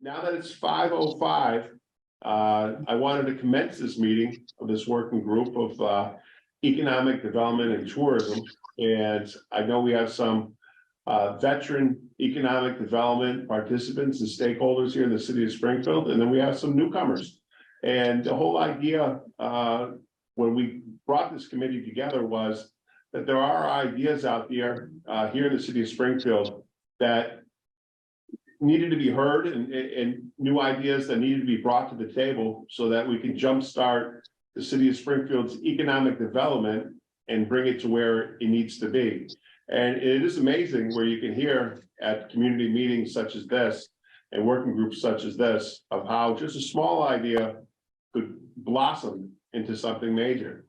now that it's 5:05, I wanted to commence this meeting of this working group of economic development and tourism. And I know we have some veteran economic development participants and stakeholders here in the city of Springfield, and then we have some newcomers. And the whole idea when we brought this committee together was that there are ideas out there here in the city of Springfield that needed to be heard, and new ideas that needed to be brought to the table so that we can jumpstart the city of Springfield's economic development and bring it to where it needs to be. And it is amazing where you can hear at community meetings such as this and working groups such as this of how just a small idea could blossom into something major.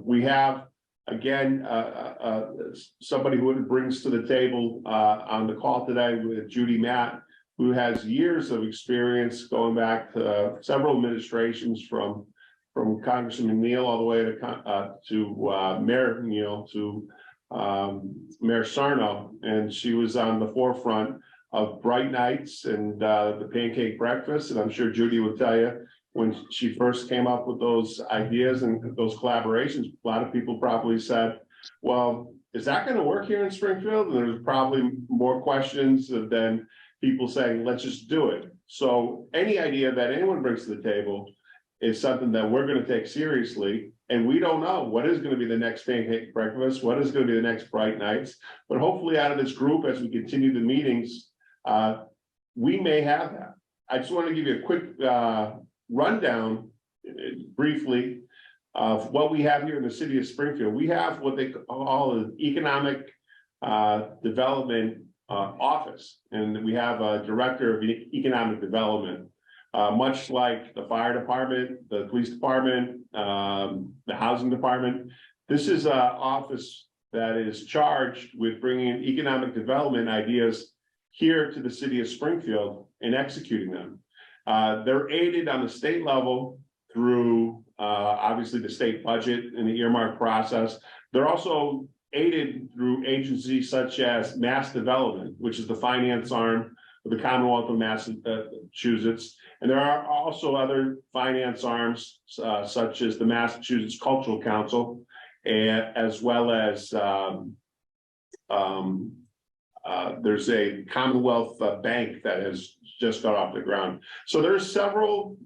We have, again, somebody who brings to the table on the call today with Judy Matt, who has years of experience going back to several administrations from Congressman Neal all the way to Mayor Neal to Mayor Sarno, and she was on the forefront of Bright Nights and the pancake breakfast. And I'm sure Judy will tell you, when she first came up with those ideas and those collaborations, a lot of people probably said, well, is that going to work here in Springfield? And there's probably more questions than people saying, let's just do it. So any idea that anyone brings to the table is something that we're going to take seriously. And we don't know what is going to be the next pancake breakfast, what is going to be the next Bright Nights. But hopefully out of this group, as we continue the meetings, we may have that. I just want to give you a quick rundown briefly of what we have here in the city of Springfield. We have what they call an economic development office, and we have a director of economic development, much like the fire department, the police department, the housing department. This is an office that is charged with bringing economic development ideas here to the city of Springfield and executing them. They're aided on the state level through obviously the state budget and the earmark process. They're also aided through agencies such as Mass Development, which is the finance arm of the Commonwealth of Massachusetts. And there are also other finance arms such as the Massachusetts Cultural Council, as well as there's a Commonwealth bank that has just got off the ground. So there's several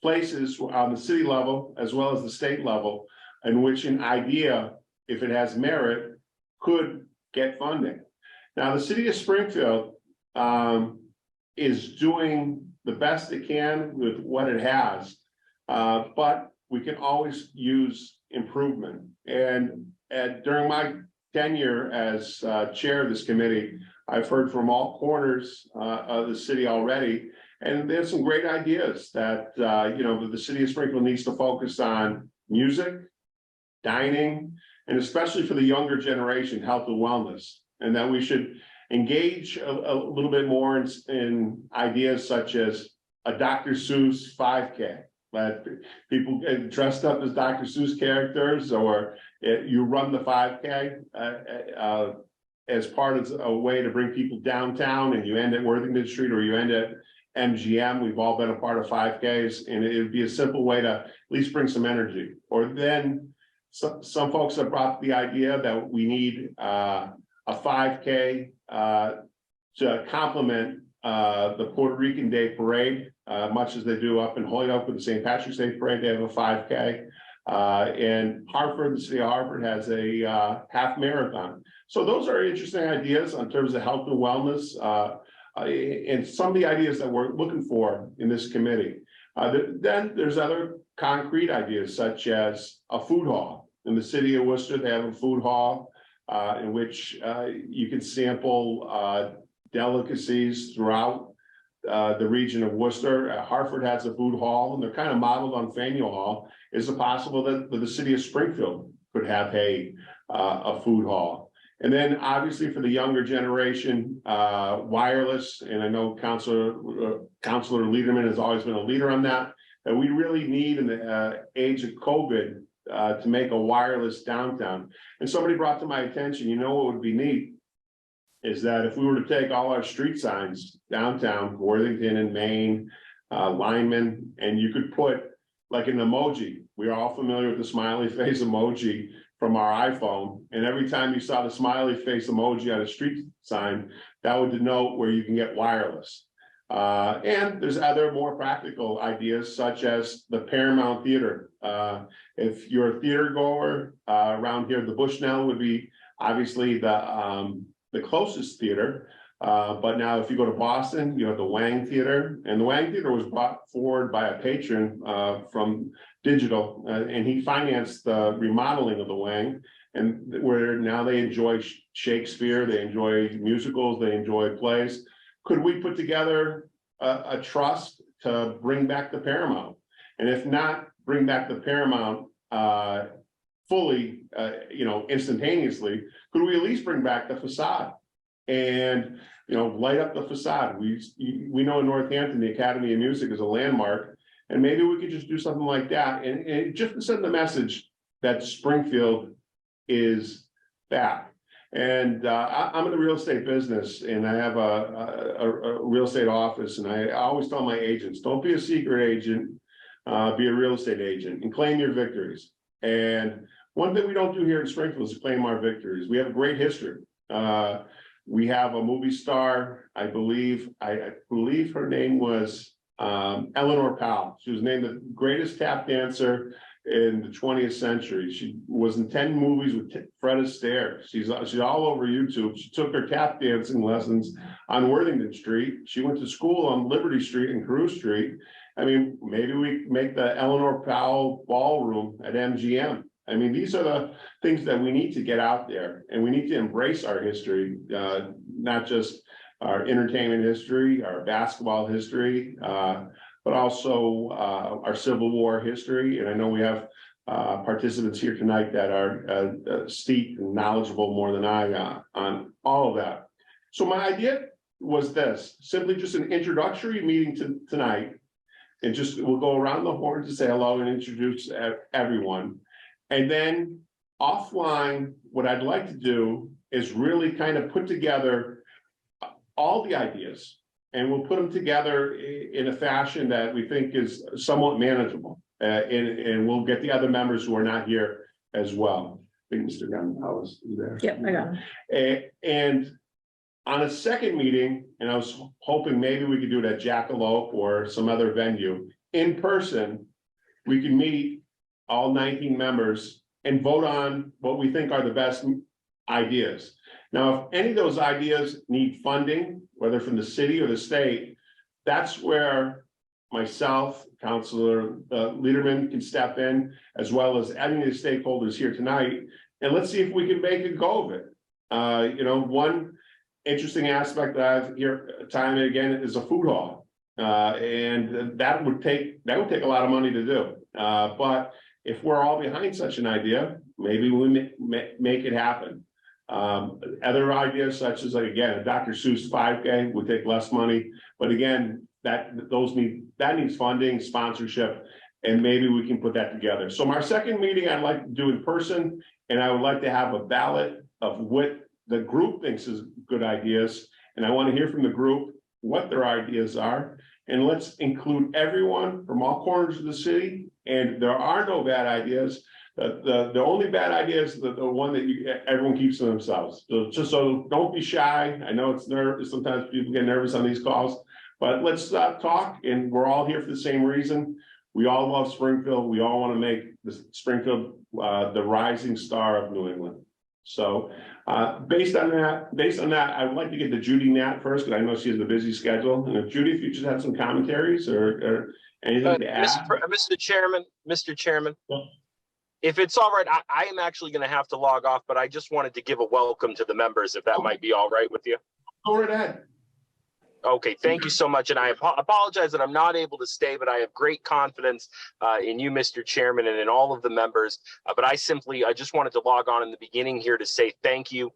places on the city level as well as the state level in which an idea, if it has merit, could get funding. Now, the city of Springfield is doing the best it can with what it has, but we can always use improvement. And during my tenure as chair of this committee, I've heard from all corners of the city already, and there's some great ideas that the city of Springfield needs to focus on: music, dining, and especially for the younger generation, health and wellness, and that we should engage a little bit more in ideas such as a Dr. Seuss 5K. That people get dressed up as Dr. Seuss characters, or you run the 5K as part of a way to bring people downtown, and you end at Worthington Street or you end at MGM. We've all been a part of 5Ks, and it would be a simple way to at least bring some energy. Or then some folks have brought the idea that we need a 5K to complement the Puerto Rican Day Parade, much as they do up in Holyoke with the St. Patrick's Day Parade. They have a 5K. And Hartford, the city of Hartford, has a half marathon. So those are interesting ideas in terms of health and wellness, and some of the ideas that we're looking for in this committee. Then there's other concrete ideas, such as a food hall. In the city of Worcester, they have a food hall in which you can sample delicacies throughout the region of Worcester. Hartford has a food hall, and they're kind of modeled on Faneuil Hall. Is it possible that the city of Springfield could have a food hall? And then obviously for the younger generation, wireless, and I know Councilor Lederman has always been a leader on that, that we really need in the age of COVID to make a wireless downtown. And somebody brought to my attention, what would be neat is that if we were to take all our street signs downtown, Worthington and Maine, Lyman, and you could put like an emoji. We're all familiar with the smiley face emoji from our iPhone. And every time you saw the smiley face emoji on a street sign, that would denote where you can get wireless. And there's other more practical ideas, such as the Paramount Theater. If you're a theater goer around here, the Bushnell would be obviously the closest theater. But now if you go to Boston, you have the Wang Theater, and the Wang Theater was brought forward by a patron from Digital, and he financed the remodeling of the Wang, and where now they enjoy Shakespeare, they enjoy musicals, they enjoy plays. Could we put together a trust to bring back the Paramount? And if not, bring back the Paramount fully, instantaneously, could we at least bring back the facade? And light up the facade. We know in Northampton the Academy of Music is a landmark, and maybe we could just do something like that, and just to send the message that Springfield is back. And I'm in the real estate business, and I have a real estate office, and I always tell my agents, don't be a secret agent, be a real estate agent and claim your victories. And one thing we don't do here in Springfield is claim our victories. We have a great history. We have a movie star, I believe her name was Eleanor Powell. She was named the greatest tap dancer in the 20th century. She was in 10 movies with Fred Astaire. She's all over YouTube. She took her tap dancing lessons on Worthington Street. She went to school on Liberty Street and Carew Street. I mean, maybe we make the Eleanor Powell ballroom at MGM. I mean, these are the things that we need to get out there, and we need to embrace our history, not just our entertainment history, our basketball history, but also our Civil War history. And I know we have participants here tonight that are steeped and knowledgeable more than I on all of that. So my idea was this, simply just an introductory meeting tonight, and just we'll go around the horn to say hello and introduce everyone. And then offline, what I'd like to do is really kind of put together all the ideas, and we'll put them together in a fashion that we think is somewhat manageable. And we'll get the other members who are not here as well. I think Mr. Gunn is there. Yep, I got him. And on a second meeting, and I was hoping maybe we could do it at Jackalope or some other venue, in person, we could meet all 19 members and vote on what we think are the best ideas. Now, if any of those ideas need funding, whether from the city or the state, that's where myself, Councilor Lederman can step in, as well as any of the stakeholders here tonight. And let's see if we can make a go of it. One interesting aspect that I've heard time and again is a food hall. And that would take a lot of money to do. But if we're all behind such an idea, maybe we make it happen. Other ideas such as, like, again, a Dr. Seuss 5K would take less money, but again, that needs funding, sponsorship, and maybe we can put that together. So our second meeting I'd like to do in person, and I would like to have a ballot of what the group thinks is good ideas, and I want to hear from the group what their ideas are, and let's include everyone from all corners of the city. And there are no bad ideas. The only bad idea is the one that everyone keeps to themselves. So don't be shy. I know it's nervous. Sometimes people get nervous on these calls, but let's talk. And we're all here for the same reason. We all love Springfield. We all want to make Springfield the rising star of New England. So based on that, I would like to get to Judy Nat first, because I know she has a busy schedule. And if Judy, if you just have some commentaries or anything to add. Mr. Chairman, Yeah. If it's all right, I am actually going to have to log off, but I just wanted to give a welcome to the members, if that might be all right with you. Go right ahead. Okay, thank you so much. And I apologize that I'm not able to stay, but I have great confidence in you, Mr. Chairman, and in all of the members. But I just wanted to log on in the beginning here to say thank you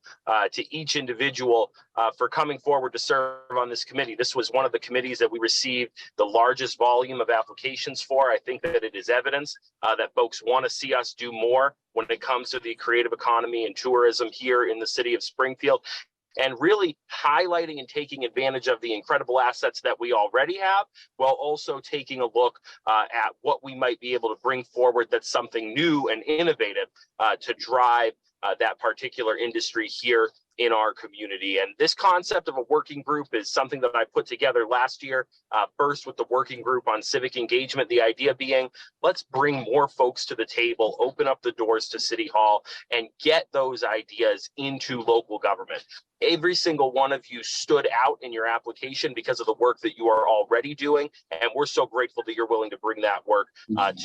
to each individual for coming forward to serve on this committee. This was one of the committees that we received the largest volume of applications for. I think that it is evidence that folks want to see us do more when it comes to the creative economy and tourism here in the city of Springfield. and really highlighting and taking advantage of the incredible assets that we already have, while also taking a look at what we might be able to bring forward that's something new and innovative to drive that particular industry here in our community. And this concept of a working group is something that I put together last year, first with the working group on civic engagement, the idea being, let's bring more folks to the table, open up the doors to City Hall, and get those ideas into local government. Every single one of you stood out in your application because of the work that you are already doing, and we're so grateful that you're willing to bring that work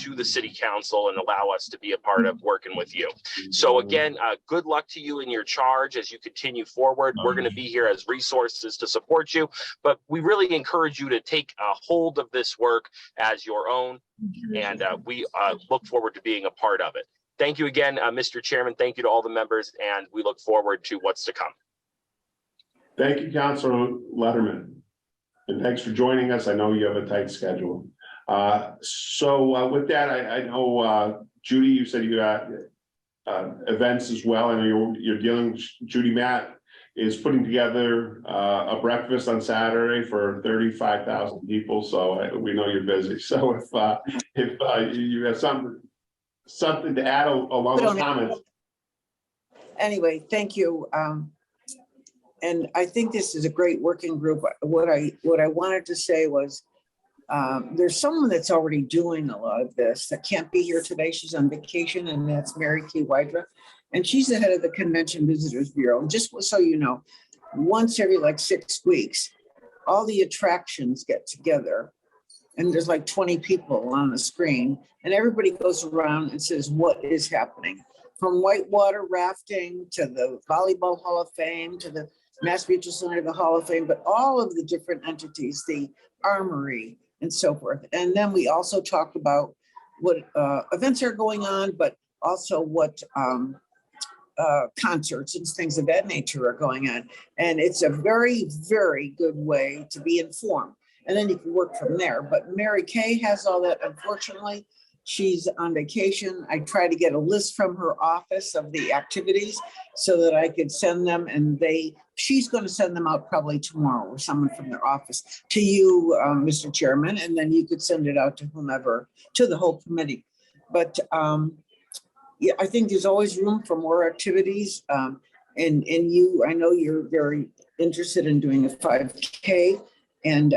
to the City Council and allow us to be a part of working with you. So again, good luck to you in your charge as you continue forward. We're going to be here as resources to support you, but we really encourage you to take a hold of this work as your own, and we look forward to being a part of it. Thank you again, Mr. Chairman. Thank you to all the members, and we look forward to what's to come. Thank you, Councilor Letterman, and thanks for joining us. I know you have a tight schedule. So with that, I know Judy, you said you got events as well. I know you're dealing. Judy Matt is putting together a breakfast on Saturday for 35,000 people. So we know you're busy. So if you have something to add along those comments. Anyway, thank you. And I think this is a great working group. What I wanted to say was, there's someone that's already doing a lot of this that can't be here today. She's on vacation, and that's Mary Kay Wydra. And she's the head of the Convention Visitors Bureau. And just so you know, once every like 6 weeks, all the attractions get together, and there's like 20 people on the screen, and everybody goes around and says what is happening, from whitewater rafting to the Volleyball Hall of Fame to the Mass Mutual Center, the Hall of Fame, but all of the different entities, the Armory and so forth. And then we also talk about what events are going on, but also what concerts and things of that nature are going on. And it's a very, very good way to be informed. And then you can work from there. But Mary Kay has all that. Unfortunately, she's on vacation. I try to get a list from her office of the activities so that I could send them, and she's going to send them out probably tomorrow, or someone from their office to you, Mr. Chairman, and then you could send it out to whomever, to the whole committee. But yeah, I think there's always room for more activities. And you, I know you're very interested in doing a 5K. And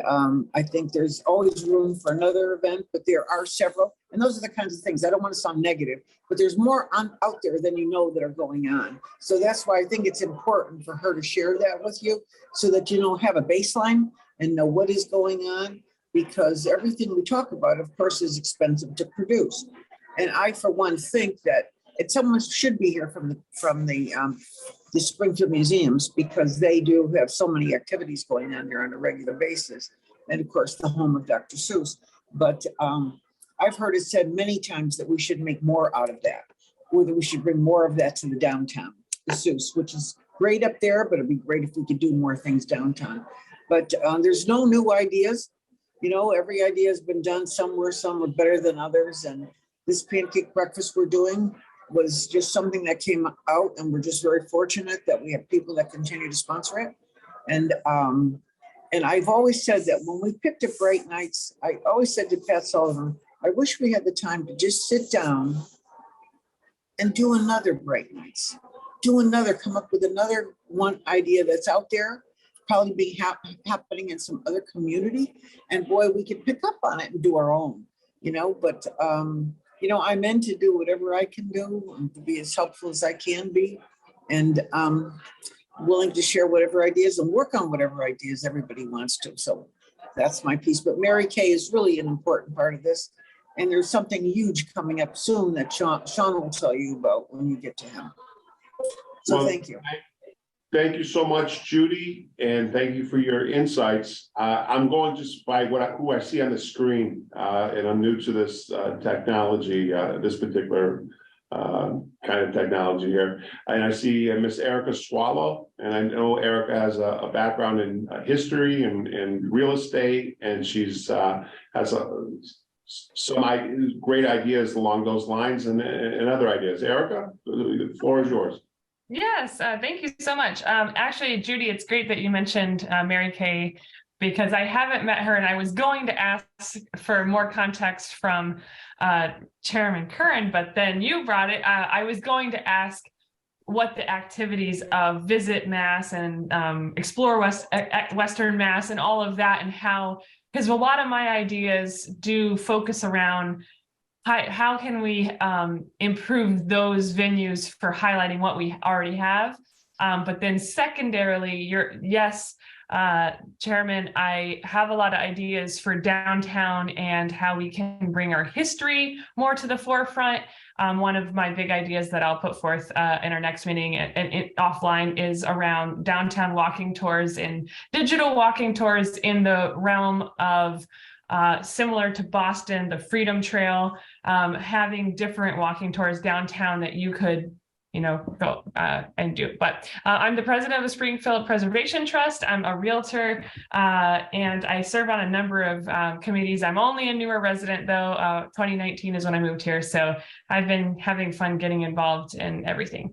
I think there's always room for another event, but there are several. And those are the kinds of things, I don't want to sound negative, but there's more out there than you know that are going on. So that's why I think it's important for her to share that with you so that you have a baseline and know what is going on, because everything we talk about, of course, is expensive to produce. And I, for one, think that someone should be here from the Springfield museums, because they do have so many activities going on there on a regular basis. And of course, the home of Dr. Seuss. But I've heard it said many times that we should make more out of that, or that we should bring more of that to the downtown, the Seuss, which is great up there, but it'd be great if we could do more things downtown. But there's no new ideas. Every idea has been done somewhere. Some are better than others. And this pancake breakfast we're doing was just something that came out, and we're just very fortunate that we have people that continue to sponsor it. And I've always said that when we picked up Bright Nights, I always said to Pat Sullivan, I wish we had the time to just sit down and do another Bright Nights, come up with another one idea that's out there, probably be happening in some other community. And boy, we could pick up on it and do our own, but I'm in to do whatever I can do and to be as helpful as I can be, and willing to share whatever ideas and work on whatever ideas everybody wants to. So that's my piece. But Mary Kay is really an important part of this. And there's something huge coming up soon that Sean will tell you about when you get to him. So thank you. Thank you so much, Judy, and thank you for your insights. I'm going just by who I see on the screen, and I'm new to this technology, this particular kind of technology here. And I see Miss Erica Swallow, and I know Erica has a background in history and real estate, and she's has some great ideas along those lines and other ideas. Erica, the floor is yours. Yes, thank you so much. Actually, Judy, it's great that you mentioned Mary Kay, because I haven't met her, and I was going to ask for more context from Chairman Curran, but then you brought it. I was going to ask what the activities of Visit Mass and Explore Western Mass and all of that, and how, because a lot of my ideas do focus around how can we improve those venues for highlighting what we already have. But then secondarily, yes, Chairman, I have a lot of ideas for downtown and how we can bring our history more to the forefront. One of my big ideas that I'll put forth in our next meeting and offline is around downtown walking tours and digital walking tours in the realm of similar to Boston, the Freedom Trail, having different walking tours downtown that you could go and do. But I'm the president of the Springfield Preservation Trust. I'm a realtor, and I serve on a number of committees. I'm only a newer resident, though. 2019 is when I moved here. So I've been having fun getting involved in everything.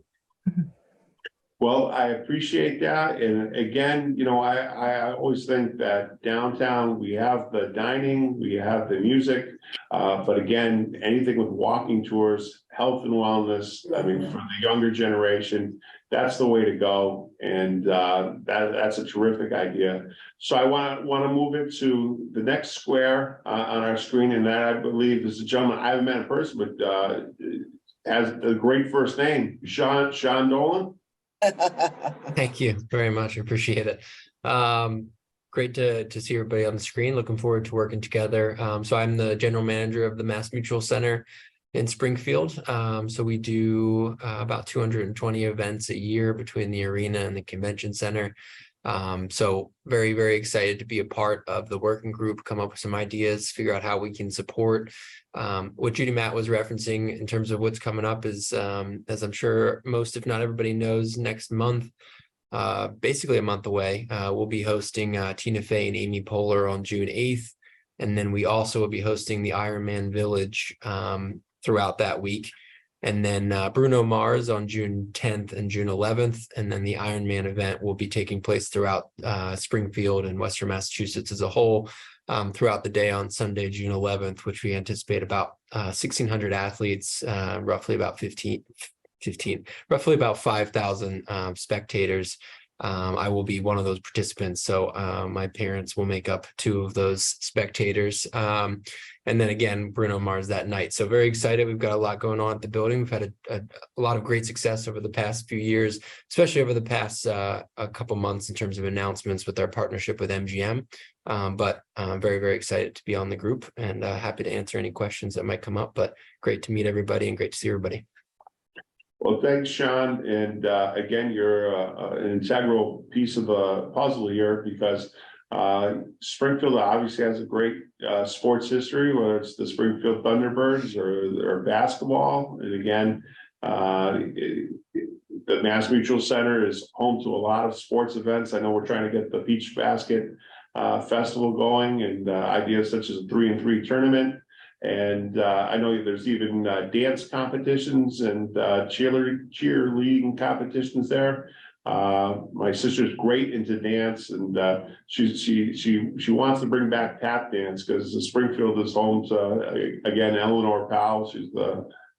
Well, I appreciate that. And again, I always think that downtown, we have the dining, we have the music. But again, anything with walking tours, health and wellness, I mean, for the younger generation, that's the way to go. And that's a terrific idea. So I want to move it to the next square on our screen. And that, I believe, is a gentleman I haven't met in person, but has a great first name, Sean Dolan. Thank you very much. I appreciate it. Great to see everybody on the screen. Looking forward to working together. So I'm the general manager of the Mass Mutual Center in Springfield. So we do about 220 events a year between the arena and the convention center. So very, very excited to be a part of the working group, come up with some ideas, figure out how we can support. What Judy Matt was referencing in terms of what's coming up is, as I'm sure most, if not everybody knows, next month, basically a month away, we'll be hosting Tina Fey and Amy Poehler on June 8th. And then we also will be hosting the Ironman Village throughout that week. And then Bruno Mars on June 10th and June 11th. And then the Ironman event will be taking place throughout Springfield and Western Massachusetts as a whole throughout the day on Sunday, June 11th, which we anticipate about 1,600 athletes, roughly about 5,000 spectators. I will be one of those participants. So my parents will make up 2 of those spectators. And then again, Bruno Mars that night. So very excited. We've got a lot going on at the building. We've had a lot of great success over the past few years, especially over the past a couple months in terms of announcements with our partnership with MGM. But I'm very, very excited to be on the group and happy to answer any questions that might come up. But great to meet everybody and great to see everybody. Well, thanks, Sean. And again, you're an integral piece of the puzzle here, because Springfield obviously has a great sports history, whether it's the Springfield Thunderbirds or basketball. And again, the Mass Mutual Center is home to a lot of sports events. I know we're trying to get the Beach Basket Festival going, and ideas such as a 3-and-3 tournament. And I know there's even dance competitions and cheerleading competitions there. My sister's great into dance, and she wants to bring back tap dance, because Springfield is home to again Eleanor Powell. She's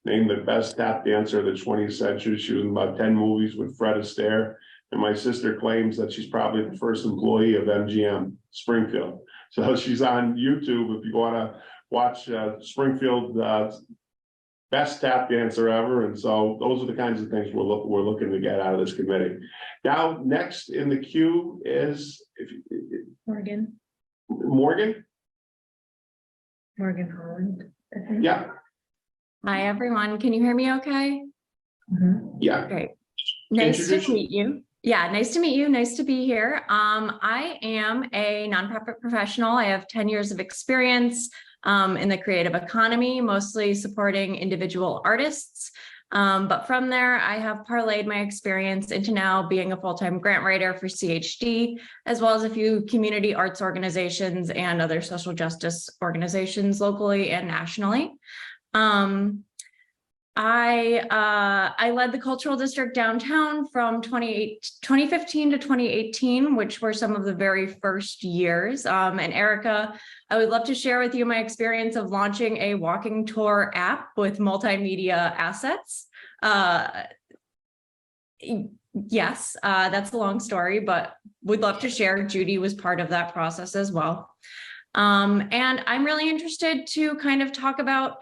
named the best tap dancer of the 20th century. She was in about 10 movies with Fred Astaire, and my sister claims that she's probably the first employee of MGM Springfield. So she's on YouTube if you want to watch Springfield best tap dancer ever. And so those are the kinds of things we're looking to get out of this committee. Now, next in the queue is Morgan Holland, I think. Yeah. Hi, everyone. Can you hear me okay? Yeah. Great. Nice to meet you. Yeah, nice to meet you. Nice to be here. I am a nonprofit professional. I have 10 years of experience in the creative economy, mostly supporting individual artists. But from there, I have parlayed my experience into now being a full-time grant writer for CHD, as well as a few community arts organizations and other social justice organizations locally and nationally. I led the cultural district downtown from 2015 to 2018, which were some of the very first years. And Erica, I would love to share with you my experience of launching a walking tour app with multimedia assets. Yes, that's a long story, but would love to share. Judy was part of that process as well. And I'm really interested to kind of talk about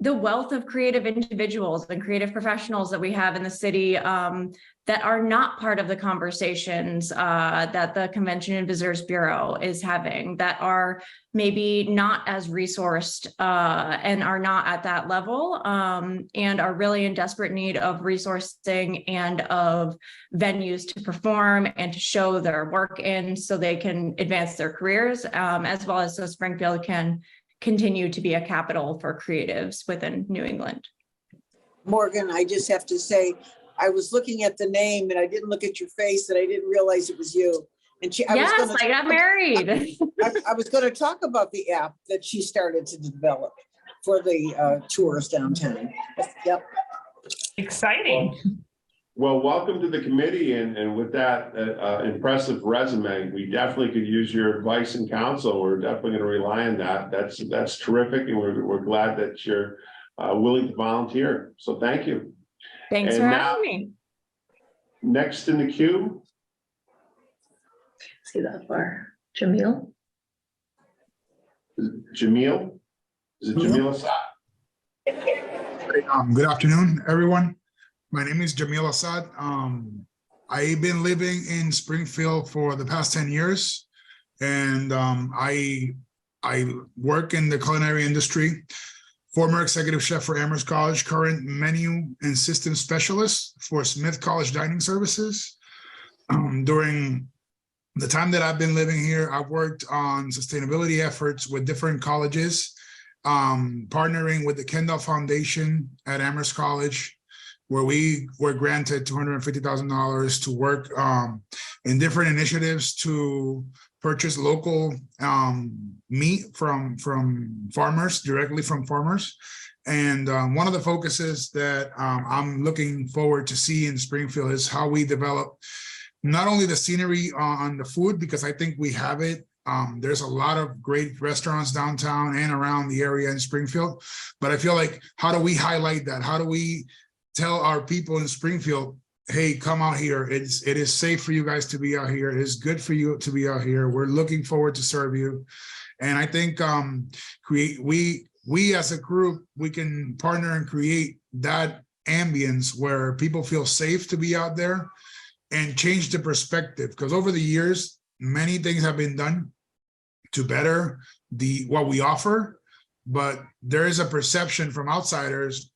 the wealth of creative individuals and creative professionals that we have in the city that are not part of the conversations that the Convention and Visitors Bureau is having, that are maybe not as resourced and are not at that level and are really in desperate need of resourcing and of venues to perform and to show their work in so they can advance their careers, as well as so Springfield can continue to be a capital for creatives within New England. Morgan, I just have to say, I was looking at the name and I didn't look at your face and I didn't realize it was you. And I got married. I was going to talk about the app that she started to develop for the tours downtown. Yep. Exciting. Well, welcome to the committee, and with that impressive resume, we definitely could use your advice and counsel. We're definitely going to rely on that. That's terrific, and we're glad that you're willing to volunteer. So thank you. Thanks for having me. Next in the queue. See that far, Jamil. Jamil? Is it Jamil Assad? Good afternoon, everyone. My name is Jamil Assad. I've been living in Springfield for the past 10 years, and I work in the culinary industry. Former executive chef for Amherst College, current menu and system specialist for Smith College Dining Services. During the time that I've been living here, I've worked on sustainability efforts with different colleges, partnering with the Kendall Foundation at Amherst College, where we were granted $250,000 to work in different initiatives to purchase local meat from farmers, directly from farmers. And one of the focuses that I'm looking forward to see in Springfield is how we develop not only the scenery on the food, because I think we have it. There's a lot of great restaurants downtown and around the area in Springfield, but I feel like, how do we highlight that? How do we tell our people in Springfield, hey, come out here. It is safe for you guys to be out here. It is good for you to be out here. We're looking forward to serve you. And I think we as a group, we can partner and create that ambience where people feel safe to be out there and change the perspective. Because over the years, many things have been done to better what we offer, but there is a perception from outsiders.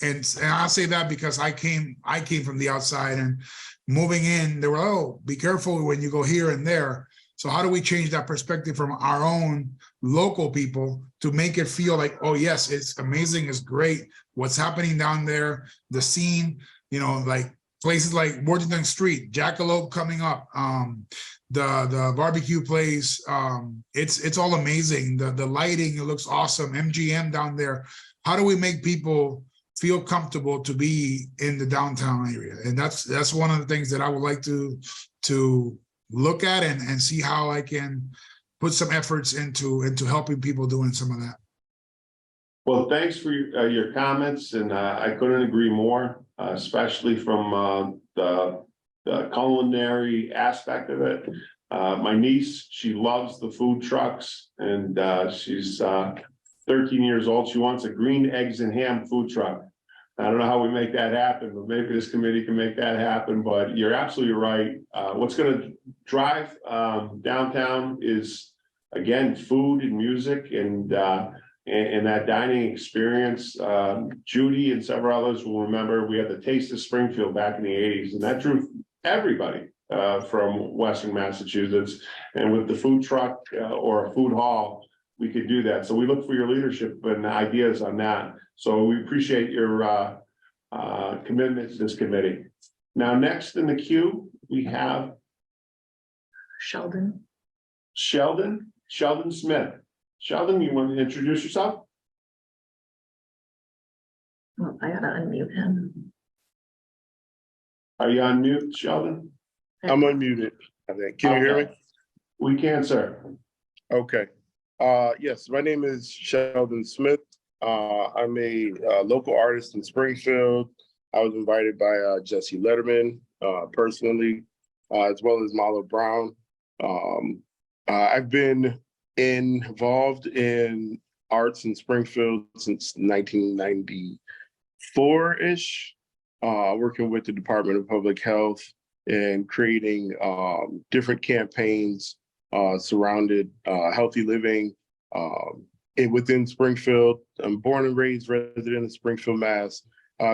And I'll say that because I came from the outside, and moving in, they were, oh, be careful when you go here and there. So how do we change that perspective from our own local people to make it feel like, oh yes, it's amazing, it's great, what's happening down there, the scene, like places like Worthington Street, Jackalope coming up, the barbecue place, it's all amazing. The lighting, it looks awesome. MGM down there. How do we make people feel comfortable to be in the downtown area? And that's one of the things that I would like to look at and see how I can put some efforts into helping people doing some of that. Well, thanks for your comments, and I couldn't agree more, especially from the culinary aspect of it. My niece, she loves the food trucks, and she's 13 years old. She wants a green eggs and ham food truck. I don't know how we make that happen, but maybe this committee can make that happen. But you're absolutely right. What's going to drive downtown is, again, food and music and that dining experience. Judy and several others will remember we had the Taste of Springfield back in the 80s, and that drew everybody from Western Massachusetts. And with the food truck or a food hall, we could do that. So we look for your leadership and ideas on that. So we appreciate your commitment to this committee. Now, next in the queue, we have Sheldon Smith. Sheldon, you want to introduce yourself? Oh, I gotta unmute him. Are you on mute, Sheldon? I'm unmuted, I think. Can you hear me? Okay. We can, sir. Okay. Yes, my name is Sheldon Smith. I'm a local artist in Springfield. I was invited by Jesse Letterman personally, as well as Marlo Brown. I've been involved in arts in Springfield since 1994-ish, working with the Department of Public Health and creating different campaigns surrounded healthy living within Springfield. I'm born and raised resident of Springfield, Mass.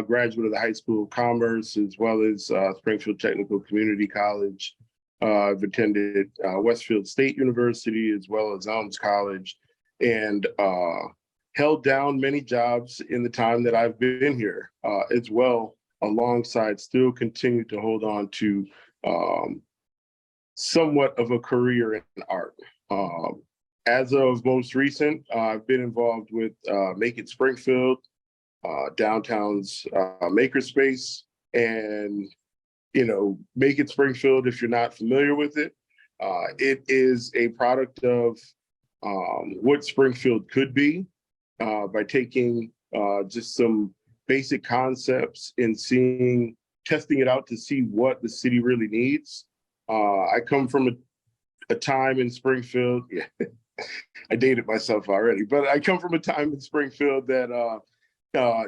Graduate of the High School of Commerce, as well as Springfield Technical Community College. I've attended Westfield State University, as well as Elms College, and held down many jobs in the time that I've been here, as well, alongside still continue to hold on to somewhat of a career in art. As of most recent, I've been involved with Make It Springfield, downtown's makerspace, and Make It Springfield, if you're not familiar with it, it is a product of what Springfield could be by taking just some basic concepts and testing it out to see what the city really needs. I come from a time in Springfield, yeah, I dated myself already, but I come from a time in Springfield that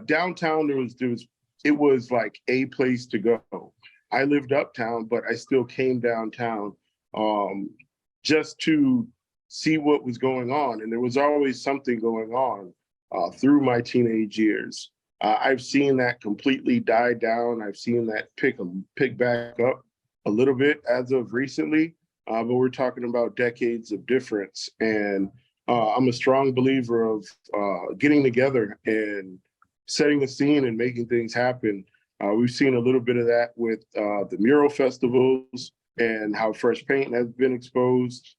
downtown, it was like a place to go. I lived uptown, but I still came downtown just to see what was going on. And there was always something going on through my teenage years. I've seen that completely die down. I've seen that pick back up a little bit as of recently, but we're talking about decades of difference. And I'm a strong believer of getting together and setting the scene and making things happen. We've seen a little bit of that with the mural festivals and how fresh paint has been exposed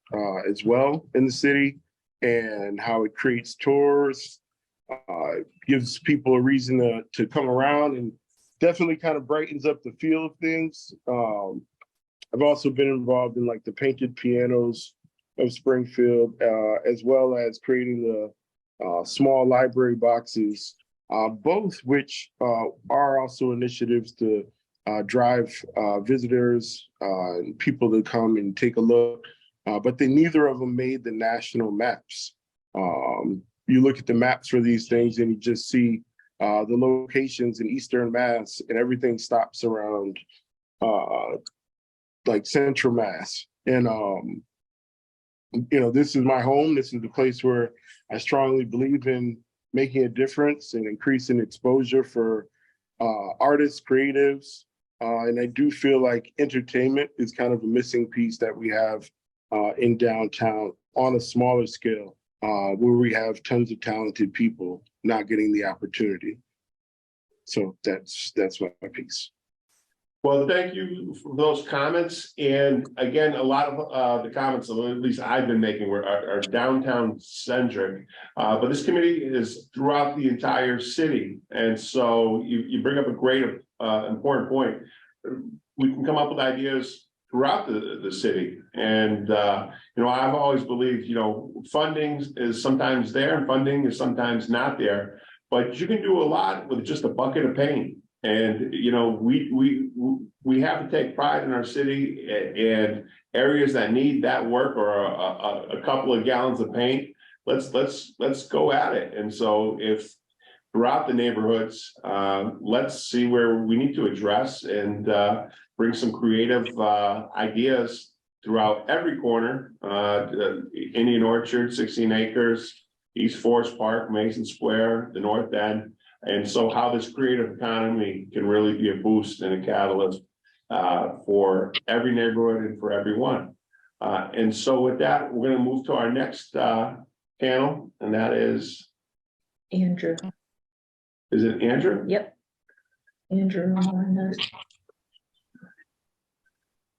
as well in the city, and how it creates tours, gives people a reason to come around, and definitely kind of brightens up the feel of things. I've also been involved in like the painted pianos of Springfield, as well as creating the small library boxes, both which are also initiatives to drive visitors and people to come and take a look, but neither of them made the national maps. You look at the maps for these things and you just see the locations in Eastern Mass, and everything stops around like Central Mass. And this is my home. This is the place where I strongly believe in making a difference and increasing exposure for artists, creatives. And I do feel like entertainment is kind of a missing piece that we have in downtown on a smaller scale, where we have tons of talented people not getting the opportunity. So that's my piece. Well, thank you for those comments. And again, a lot of the comments, at least I've been making, are downtown centric. But this committee is throughout the entire city. And so you bring up a great important point. We can come up with ideas throughout the city. And, I've always believed, funding is sometimes there and funding is sometimes not there. But you can do a lot with just a bucket of paint. And, we have to take pride in our city, and areas that need that work, or a couple of gallons of paint, let's go at it. And so if throughout the neighborhoods, let's see where we need to address and bring some creative ideas throughout every corner, Indian Orchard, 16 acres, East Forest Park, Mason Square, the North End. And so how this creative economy can really be a boost and a catalyst for every neighborhood and for everyone. And so with that, we're going to move to our next panel, and that is Andrew. Is it Andrew? Yep. Andrew.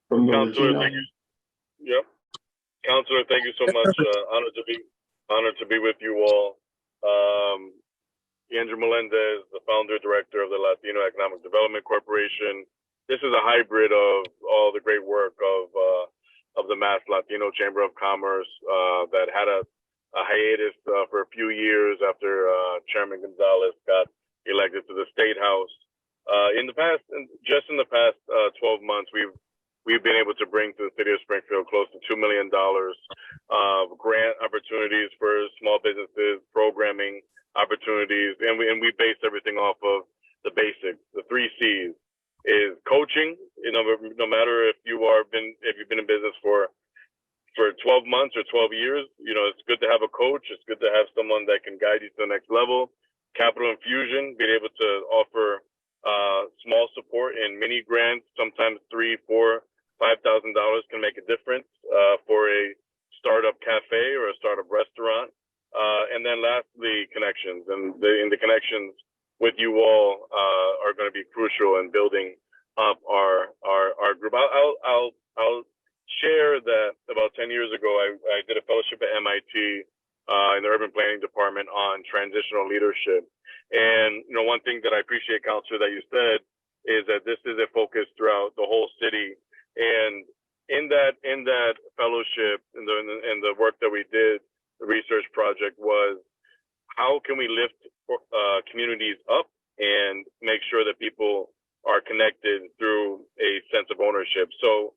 From the Counselor, Latino? thank you. Yep. Counselor, thank you so much. Honored to be with you all. Andrew Melendez, the founder director of the Latino Economic Development Corporation. This is a hybrid of all the great work of the Mass Latino Chamber of Commerce that had a hiatus for a few years after Chairman Gonzalez got elected to the State House. In the past 12 months, we've been able to bring to the city of Springfield close to $2 million of grant opportunities for small businesses, programming opportunities, and we base everything off of the basics. The 3 C's is coaching. No matter if you've been in business for 12 months or 12 years, it's good to have a coach. It's good to have someone that can guide you to the next level. Capital infusion, being able to offer small support in mini grants, sometimes $3,000, $4,000, $5,000 can make a difference for a startup cafe or a startup restaurant. And then lastly, connections, and the connections with you all are going to be crucial in building up our group. I'll share that about 10 years ago, I did a fellowship at MIT in the urban planning department on transitional leadership. And one thing that I appreciate, Counselor, that you said is that this is a focus throughout the whole city. And in that fellowship and the work that we did, the research project was, how can we lift communities up and make sure that people are connected through a sense of ownership? So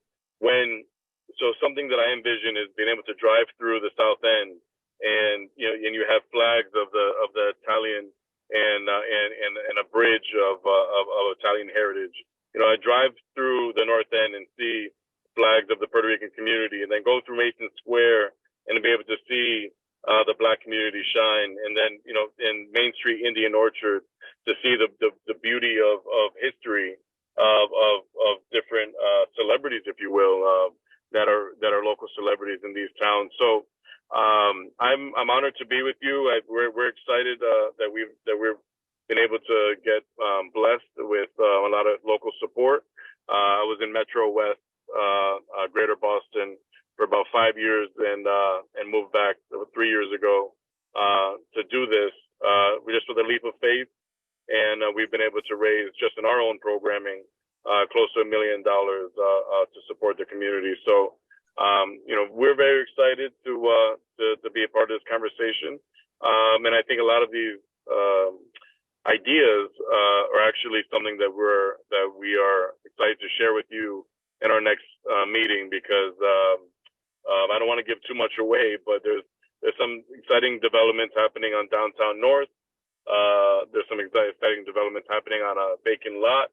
something that I envision is being able to drive through the South End, and you have flags of the Italian and a bridge of Italian heritage. I drive through the North End and see flags of the Puerto Rican community, and then go through Mason Square and be able to see the Black community shine, and then in Main Street, Indian Orchard, to see the beauty of history of different celebrities, if you will, that are local celebrities in these towns. So I'm honored to be with you. We're excited that we've been able to get blessed with a lot of local support. I was in Metro West, Greater Boston, for about 5 years, and moved back 3 years ago to do this. We just with a leap of faith, and we've been able to raise, just in our own programming, close to $1 million to support the community. So we're very excited to be a part of this conversation, and I think a lot of these ideas are actually something that we are excited to share with you in our next meeting, because I don't want to give too much away, but there's some exciting developments happening on downtown North. There's some exciting developments happening on a vacant lot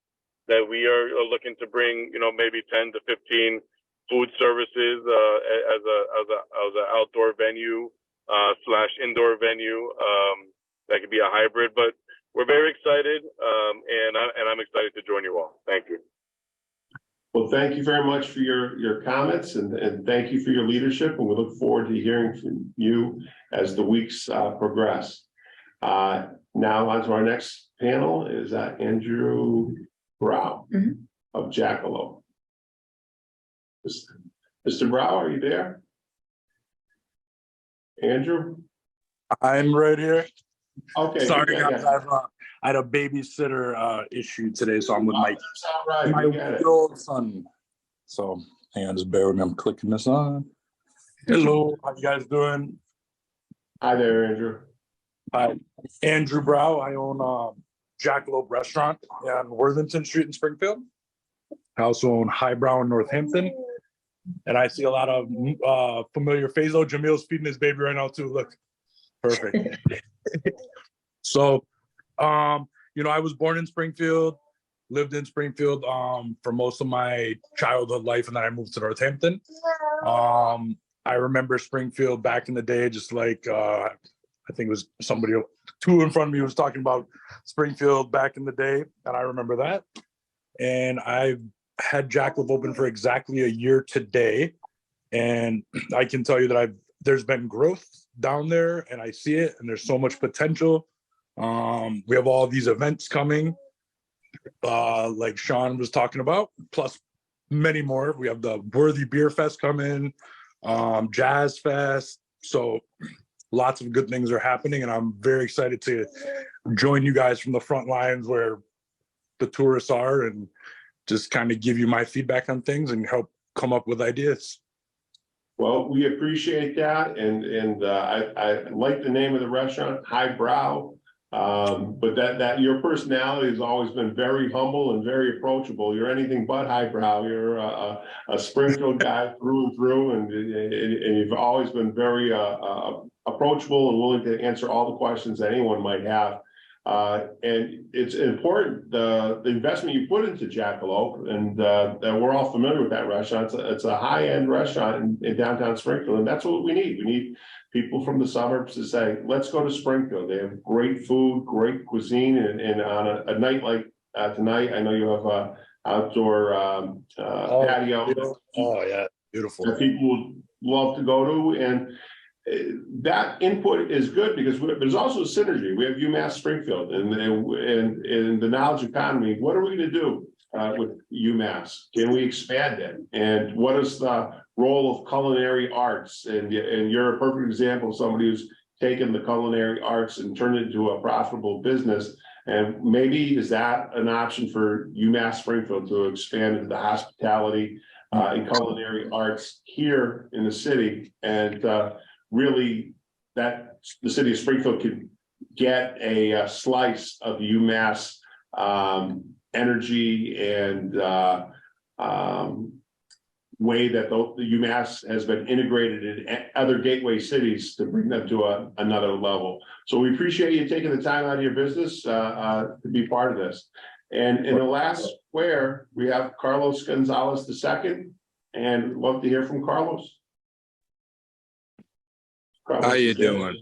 that we are looking to bring, maybe 10 to 15 food services as an outdoor venue / indoor venue that could be a hybrid. But we're very excited, and I'm excited to join you all. Thank you. Well, thank you very much for your comments, and thank you for your leadership, and we look forward to hearing from you as the weeks progress. Now on to our next panel is Andrew Brow of Jackalope. Mr. Brow, are you there? Andrew? I'm right here. Okay. Sorry, guys, I had a babysitter issue today, so I'm with my old son. So hang on, just bear with me. I'm clicking this on. Hello, how you guys doing? Hi there, Andrew. Hi, Andrew Brow. I own Jackalope Restaurant on Worthington Street in Springfield. I also own Highbrow in Northampton. And I see a lot of familiar faces. Oh, Jamil's feeding his baby right now too. Look, perfect. So, I was born in Springfield, lived in Springfield for most of my childhood life, and then I moved to Northampton. I remember Springfield back in the day, just like I think it was somebody two in front of me was talking about Springfield back in the day, and I remember that. And I've had Jackalope open for exactly a year today, and I can tell you that there's been growth down there, and I see it, and there's so much potential. We have all these events coming, like Sean was talking about, plus many more. We have the Worthy Beer Fest coming, Jazz Fest. So lots of good things are happening, and I'm very excited to join you guys from the front lines where the tourists are and just kind of give you my feedback on things and help come up with ideas. Well, we appreciate that, and I like the name of the restaurant, Highbrow. But that your personality has always been very humble and very approachable. You're anything but highbrow. You're a Springfield guy through and through, and you've always been very approachable and willing to answer all the questions that anyone might have. And it's important, the investment you put into Jackalope, and that we're all familiar with that restaurant. It's a high-end restaurant in downtown Springfield, and that's what we need. We need people from the suburbs to say, let's go to Springfield. They have great food, great cuisine, and on a night like tonight, I know you have a outdoor patio. Oh yeah, beautiful. That people would love to go to, and that input is good because there's also a synergy. We have UMass Springfield and the knowledge economy. What are we going to do with UMass? Can we expand it? And what is the role of culinary arts? And you're a perfect example of somebody who's taken the culinary arts and turned it into a profitable business. And maybe is that an option for UMass Springfield to expand into the hospitality and culinary arts here in the city, and really that the city of Springfield could get a slice of UMass energy and way that the UMass has been integrated in other gateway cities to bring them to another level. So we appreciate you taking the time out of your business to be part of this. And in the last square, we have Carlos Gonzalez II, and love to hear from Carlos. How you doing?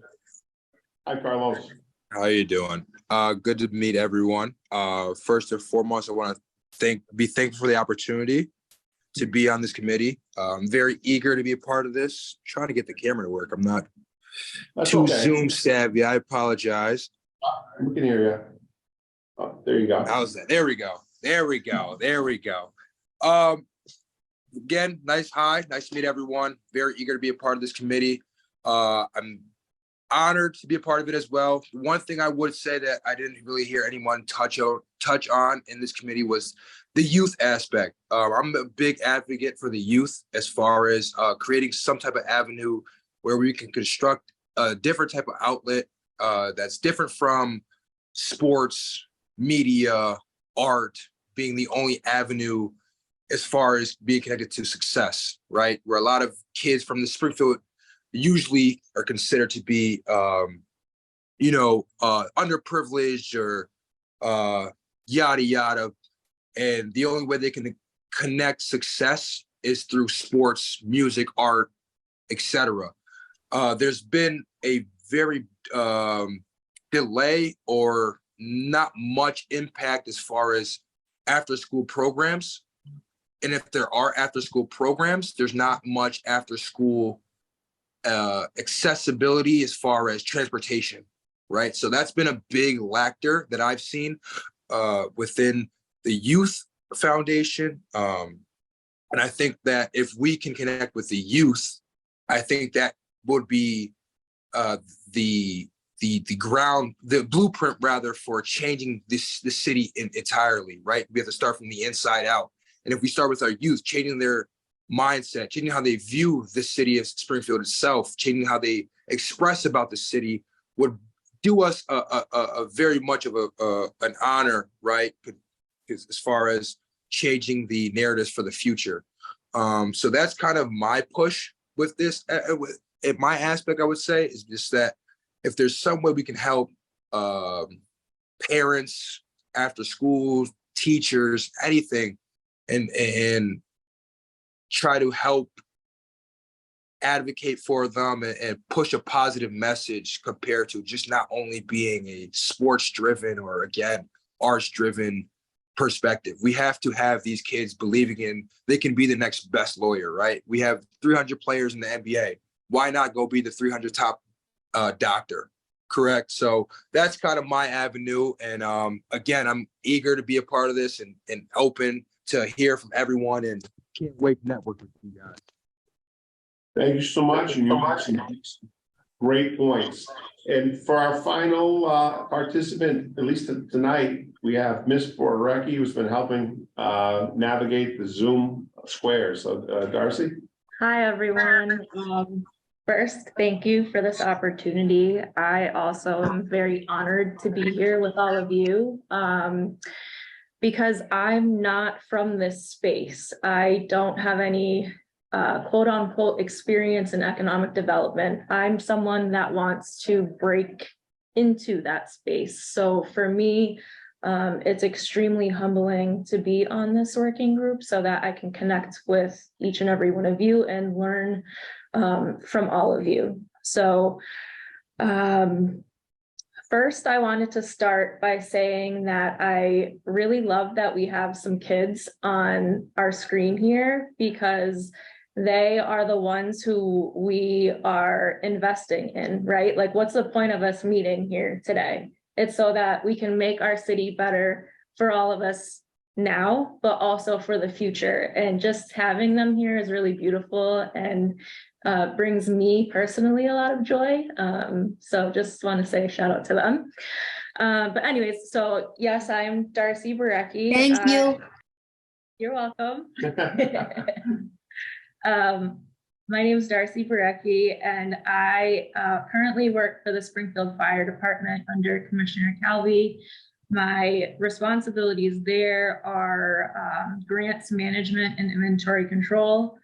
Hi, Carlos. How you doing? Good to meet everyone. First and foremost, I want to be thankful for the opportunity to be on this committee. I'm very eager to be a part of this. Trying to get the camera to work. I'm not too Zoom savvy. I apologize. We can hear you. Oh, there you go. How's that? There we go. There we go. There we go. Again, nice to meet everyone. Very eager to be a part of this committee. I'm honored to be a part of it as well. One thing I would say that I didn't really hear anyone touch on in this committee was the youth aspect. I'm a big advocate for the youth as far as creating some type of avenue where we can construct a different type of outlet that's different from sports, media, art being the only avenue as far as being connected to success, right? Where a lot of kids from the Springfield usually are considered to be, underprivileged or yada, yada. And the only way they can connect success is through sports, music, art, etc. There's been a very delay or not much impact as far as after-school programs. And if there are after-school programs, there's not much after-school accessibility as far as transportation, right? So that's been a big factor that I've seen within the youth foundation. And I think that if we can connect with the youth, I think that would be the blueprint rather for changing the city entirely, right? We have to start from the inside out. And if we start with our youth, changing their mindset, changing how they view the city of Springfield itself, changing how they express about the city, would do us a very much of an honor, right? As far as changing the narratives for the future. So that's kind of my push with this. My aspect, I would say, is just that if there's some way we can help parents, after school, teachers, anything, and try to help advocate for them and push a positive message compared to just not only being a sports driven or, again, arts driven perspective. We have to have these kids believing in they can be the next best lawyer, right? We have 300 players in the NBA. Why not go be the 300 top doctor? Correct. So that's kind of my avenue. And again, I'm eager to be a part of this and open to hear from everyone, and can't wait to network with you guys. Thank you so much. And you have some great points. And for our final participant, at least tonight, we have Miss Borecki, who's been helping navigate the Zoom squares. So Darcy? Hi, everyone. First, thank you for this opportunity. I also am very honored to be here with all of you. Because I'm not from this space. I don't have any quote unquote experience in economic development. I'm someone that wants to break into that space. So for me, it's extremely humbling to be on this working group so that I can connect with each and every one of you and learn from all of you. So first, I wanted to start by saying that I really love that we have some kids on our screen here because they are the ones who we are investing in, right? Like, what's the point of us meeting here today? It's so that we can make our city better for all of us now, but also for the future. And just having them here is really beautiful and brings me personally a lot of joy. So just want to say shout out to them. But anyways, so yes, I'm Darcy Borecki. Thank you. You're welcome. My name is Darcy Borecki, and I currently work for the Springfield Fire Department under Commissioner Calvi. My responsibilities there are grants management and inventory control.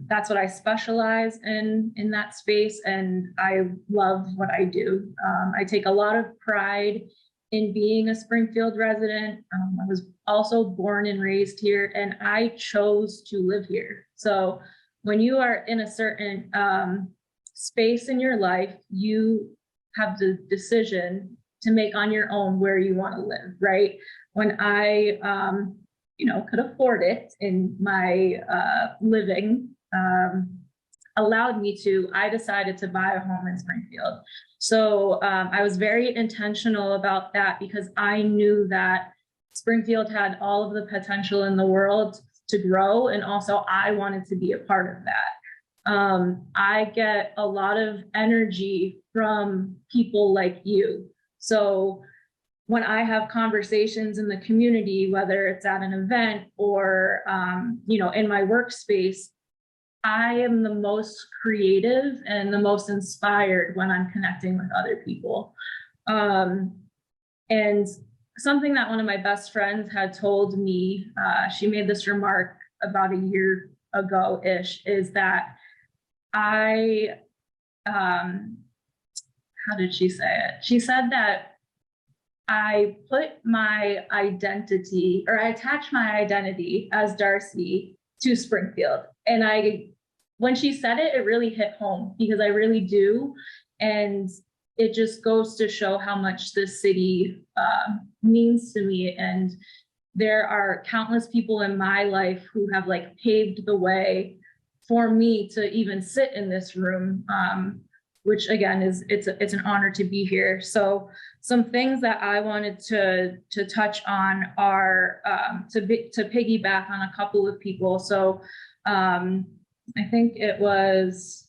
That's what I specialize in that space, and I love what I do. I take a lot of pride in being a Springfield resident. I was also born and raised here, and I chose to live here. So when you are in a certain space in your life, you have the decision to make on your own where you want to live, right? When I could afford it in my living allowed me to, I decided to buy a home in Springfield. So I was very intentional about that because I knew that Springfield had all of the potential in the world to grow, and also I wanted to be a part of that. I get a lot of energy from people like you. So when I have conversations in the community, whether it's at an event or in my workspace, I am the most creative and the most inspired when I'm connecting with other people. And something that one of my best friends had told me, she made this remark about a year ago-ish, is that how did she say it? She said that I put my identity, or I attach my identity as Darcy to Springfield. And when she said it, it really hit home because I really do. And it just goes to show how much this city means to me. And there are countless people in my life who have paved the way for me to even sit in this room, which again it's an honor to be here. So some things that I wanted to touch on are to piggyback on a couple of people. So I think it was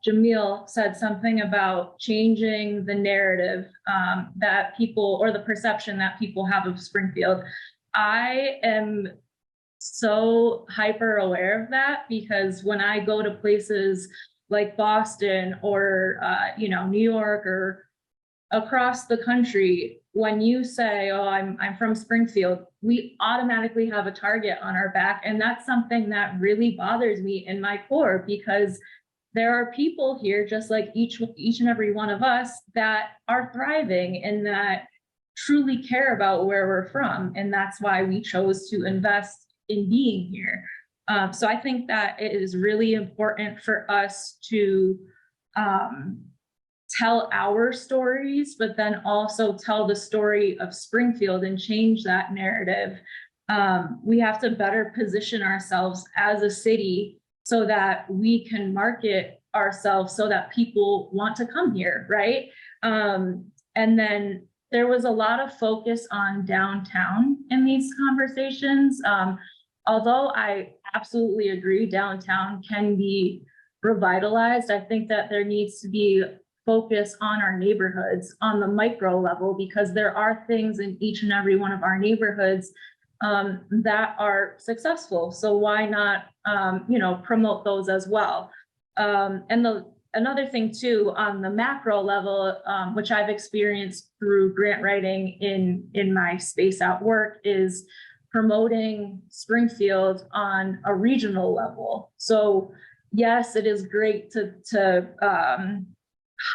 Jamil said something about changing the narrative that people, or the perception that people have of Springfield. I am so hyper aware of that because when I go to places like Boston or New York or across the country, when you say, oh, I'm from Springfield, we automatically have a target on our back. And that's something that really bothers me in my core because there are people here, just like each and every one of us, that are thriving and that truly care about where we're from. And that's why we chose to invest in being here. So I think that it is really important for us to tell our stories, but then also tell the story of Springfield and change that narrative. We have to better position ourselves as a city so that we can market ourselves so that people want to come here, right? And then there was a lot of focus on downtown in these conversations. Although I absolutely agree downtown can be revitalized, I think that there needs to be focus on our neighborhoods on the micro level, because there are things in each and every one of our neighborhoods that are successful. So why not, promote those as well? Another thing too, on the macro level, which I've experienced through grant writing in my space at work, is promoting Springfield on a regional level. So yes, it is great to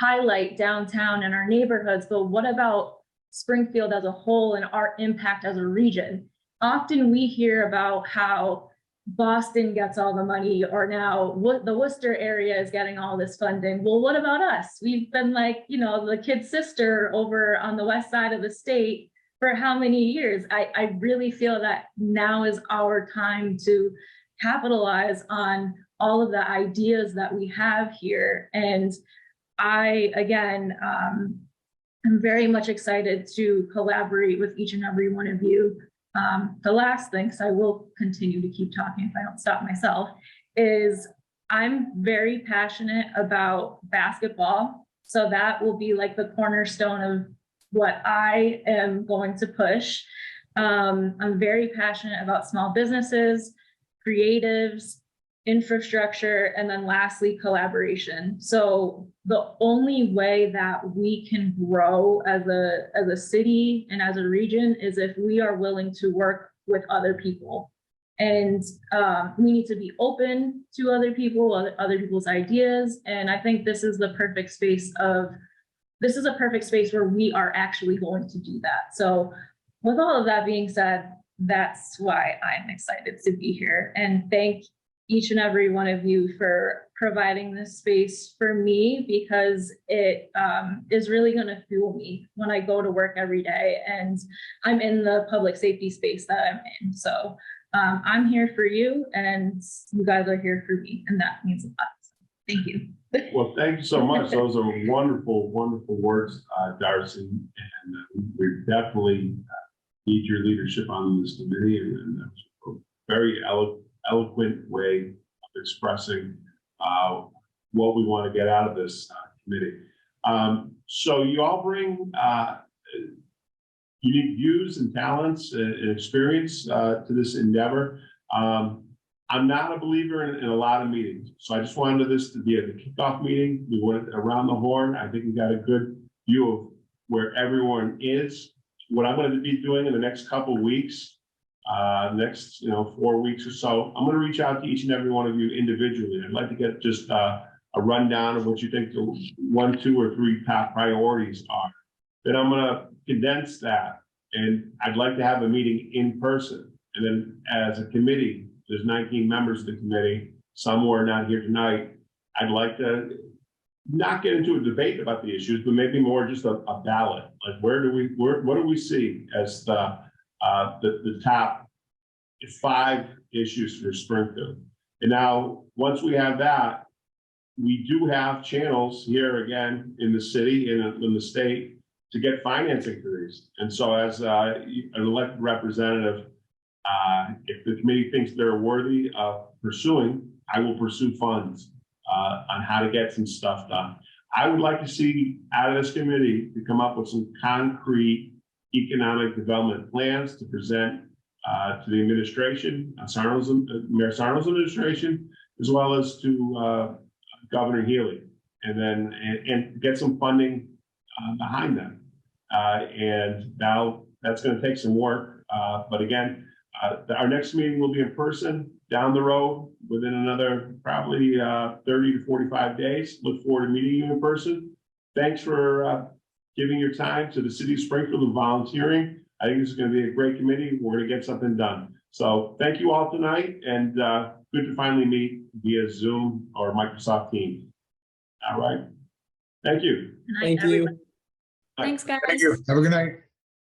highlight downtown and our neighborhoods, but what about Springfield as a whole and our impact as a region? Often we hear about how Boston gets all the money, or now the Worcester area is getting all this funding. Well, what about us? We've been like, the kid's sister over on the west side of the state for how many years? I really feel that now is our time to capitalize on all of the ideas that we have here. And I, again, I'm very much excited to collaborate with each and every one of you. The last thing, because I will continue to keep talking if I don't stop myself, is I'm very passionate about basketball. So that will be like the cornerstone of what I am going to push. I'm very passionate about small businesses, creatives, infrastructure, and then lastly, collaboration. So the only way that we can grow as a city and as a region is if we are willing to work with other people. And we need to be open to other people, other people's ideas. And I think this is the perfect space where we are actually going to do that. So with all of that being said, that's why I'm excited to be here. And thank each and every one of you for providing this space for me, because it is really going to fuel me when I go to work every day and I'm in the public safety space that I'm in. So I'm here for you and you guys are here for me, and that means a lot. So, thank you. Well, thank you so much. Those are wonderful, wonderful words, Darcy. And we definitely need your leadership on this committee. And that was a very eloquent way of expressing what we want to get out of this committee. So you all bring unique views and talents and experience to this endeavor. I'm not a believer in a lot of meetings, so I just wanted this to be a kickoff meeting. We went around the horn. I think we got a good view of where everyone is. What I'm going to be doing in the next couple of weeks, next 4 weeks or so, I'm going to reach out to each and every one of you individually. I'd like to get just a rundown of what you think the 1, 2, or 3 top priorities are. Then I'm going to condense that, and I'd like to have a meeting in person. And then as a committee, there's 19 members of the committee. Some were not here tonight. I'd like to not get into a debate about the issues, but maybe more just a ballot. Like what do we see as the top 5 issues for Springfield? And now, once we have that, we do have channels here again in the city and in the state to get financing for these. And so as an elected representative, if the committee thinks they're worthy of pursuing, I will pursue funds on how to get some stuff done. I would like to see out of this committee to come up with some concrete economic development plans to present to the administration, Mayor Sarno's administration, as well as to Governor Healy, and then and get some funding behind them. And now that's going to take some work. But again, our next meeting will be in person down the road within another probably 30 to 45 days. Look forward to meeting you in person. Thanks for giving your time to the city of Springfield and volunteering. I think this is going to be a great committee. We're going to get something done. So thank you all tonight, and good to finally meet via Zoom or Microsoft Teams. All right. Thank you. Good night, Thank you. everyone. Thanks, guys. Thank you. Have a good night.